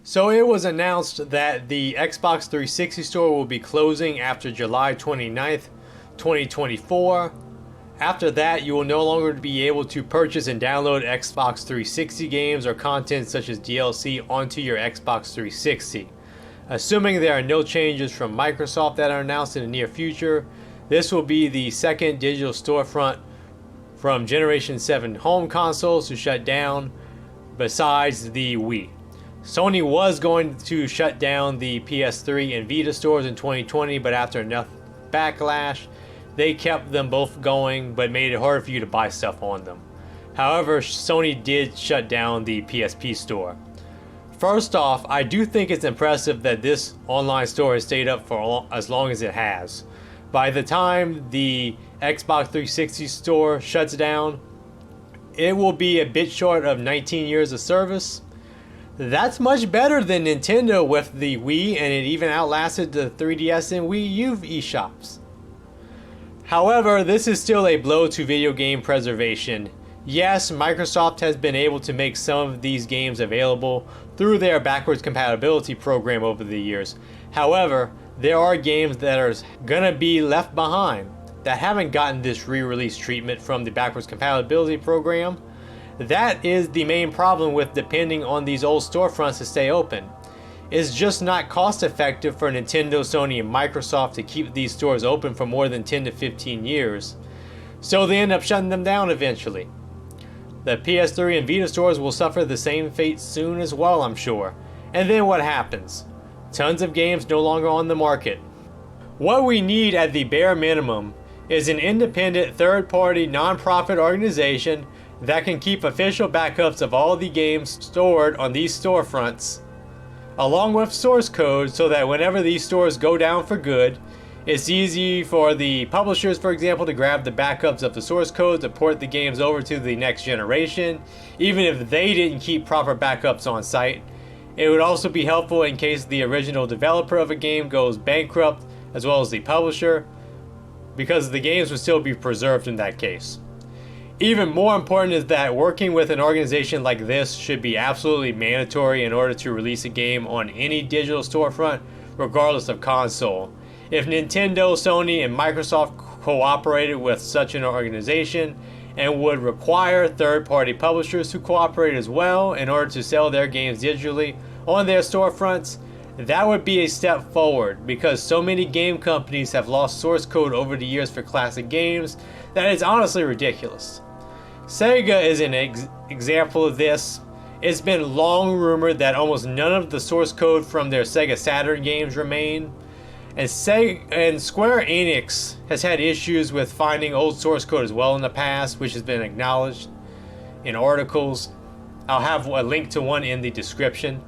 So it was announced that the Xbox 360 store will be closing after July 29th, 2024. After that, you will no longer be able to purchase and download Xbox 360 games or content such as DLC onto your Xbox 360. Assuming there are no changes from Microsoft that are announced in the near future, this will be the second digital storefront from Generation 7 home consoles to shut down, besides the Wii. Sony was going to shut down the PS3 and Vita stores in 2020, but after enough backlash, they kept them both going, but made it harder for you to buy stuff on them. However, Sony did shut down the PSP store. First off, I do think it's impressive that this online store has stayed up for as long as it has. By the time the Xbox 360 store shuts down, it will be a bit short of 19 years of service. That's much better than Nintendo with the Wii, and it even outlasted the 3DS and Wii U eShops. However, this is still a blow to video game preservation. Yes, Microsoft has been able to make some of these games available through their backwards compatibility program over the years. However, there are games that are gonna be left behind that haven't gotten this re-release treatment from the backwards compatibility program. That is the main problem with depending on these old storefronts to stay open. It's just not cost effective for Nintendo, Sony, and Microsoft to keep these stores open for more than 10 to 15 years. So they end up shutting them down eventually. The PS3 and Vita stores will suffer the same fate soon as well, I'm sure. And then what happens? Tons of games no longer on the market. What we need at the bare minimum is an independent third-party non-profit organization that can keep official backups of all the games stored on these storefronts, along with source code, so that whenever these stores go down for good, it's easy for the publishers, for example, to grab the backups of the source code to port the games over to the next generation, even if they didn't keep proper backups on site. It would also be helpful in case the original developer of a game goes bankrupt, as well as the publisher, because the games would still be preserved in that case. Even more important is that working with an organization like this should be absolutely mandatory in order to release a game on any digital storefront, regardless of console. If Nintendo, Sony, and Microsoft cooperated with such an organization and would require third-party publishers to cooperate as well in order to sell their games digitally on their storefronts, that would be a step forward, because so many game companies have lost source code over the years for classic games that it's honestly ridiculous. Sega is an example of this. It's been long rumored that almost none of the source code from their Sega Saturn games remain, and Square Enix has had issues with finding old source code as well in the past, which has been acknowledged in articles. I'll have a link to one in the description.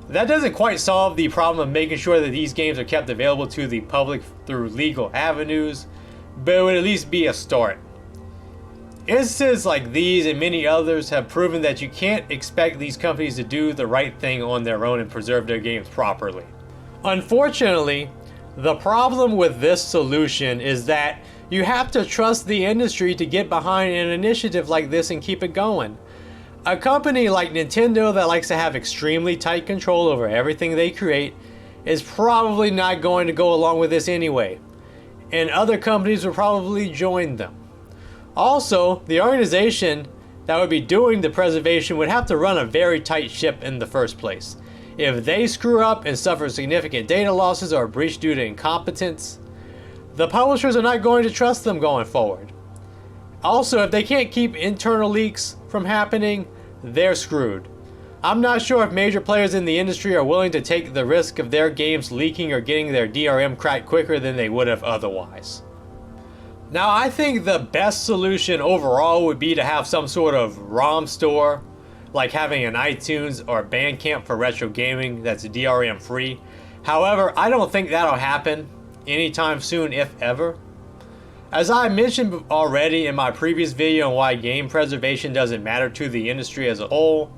That doesn't quite solve the problem of making sure that these games are kept available to the public through legal avenues, but it would at least be a start. Instances like these and many others have proven that you can't expect these companies to do the right thing on their own and preserve their games properly. Unfortunately, the problem with this solution is that you have to trust the industry to get behind an initiative like this and keep it going. A company like Nintendo that likes to have extremely tight control over everything they create is probably not going to go along with this anyway, and other companies will probably join them. Also, the organization that would be doing the preservation would have to run a very tight ship in the first place. If they screw up and suffer significant data losses or breach due to incompetence, the publishers are not going to trust them going forward. Also, if they can't keep internal leaks from happening, they're screwed. I'm not sure if major players in the industry are willing to take the risk of their games leaking or getting their DRM cracked quicker than they would have otherwise. Now, I think the best solution overall would be to have some sort of ROM store, like having an iTunes or Bandcamp for retro gaming that's DRM free. However, I don't think that'll happen anytime soon, if ever. As I mentioned already in my previous video on why game preservation doesn't matter to the industry as a whole,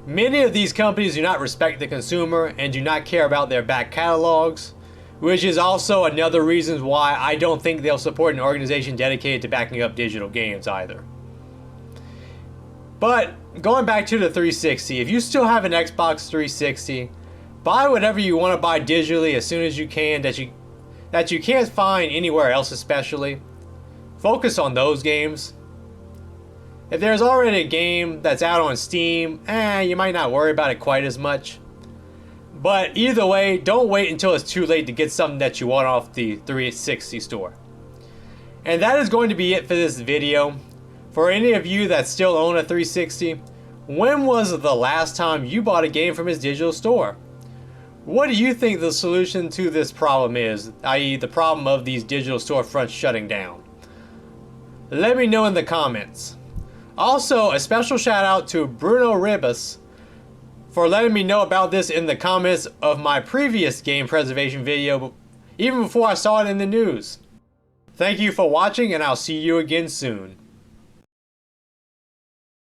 many of these companies do not respect the consumer and do not care about their back catalogs, which is also another reason why I don't think they'll support an organization dedicated to backing up digital games either. But going back to the 360, if you still have an Xbox 360, buy whatever you want to buy digitally as soon as you can that you can't find anywhere else especially. Focus on those games. If there's already a game that's out on Steam, you might not worry about it quite as much. But either way, don't wait until it's too late to get something that you want off the 360 store. And that is going to be it for this video. For any of you that still own a 360, when was the last time you bought a game from his digital store? What do you think the solution to this problem is, i.e. the problem of these digital storefronts shutting down? Let me know in the comments. Also, a special shout out to Bruno Ribas for letting me know about this in the comments of my previous game preservation video, even before I saw it in the news. Thank you for watching, and I'll see you again soon.